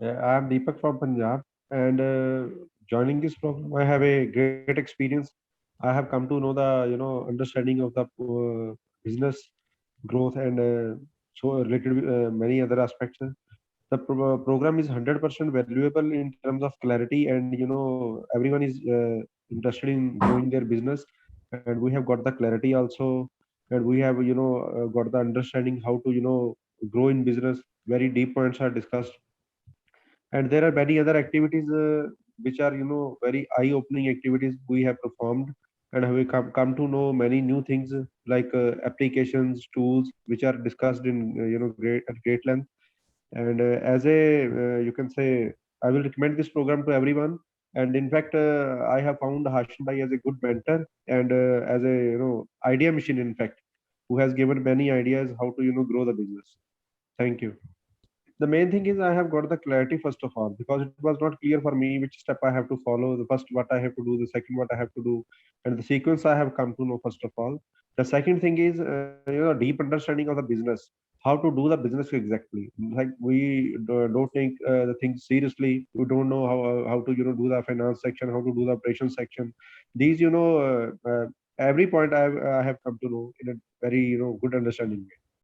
I'm Deepak from Punjab, and joining this program, I have a great experience. I have come to know the understanding of the business growth and so related many other aspects. The program is 100% valuable in terms of clarity, and everyone is interested in growing their business, and we have got the clarity also, and we have got the understanding how to grow in business. Very deep points are discussed, and there are many other activities which are very eye opening activities we have performed, and we come to know many new things like applications, tools which are discussed in great length. And as a you can say, I will recommend this program to everyone. And in fact, I have found Hashin Bhai as a good mentor, and as a idea machine, in fact, who has given many ideas how to grow the business. Thank you. The main thing is I have got the clarity first of all, because it was not clear for me which step I have to follow. The first what I have to do, the second what I have to do, and the sequence I have come to know first of all. The second thing is deep understanding of the business, how to do the business exactly. Like we don't take the things seriously. We don't know how to do the finance section, how to do the operations section. These every point I have come to know in a very good understanding way.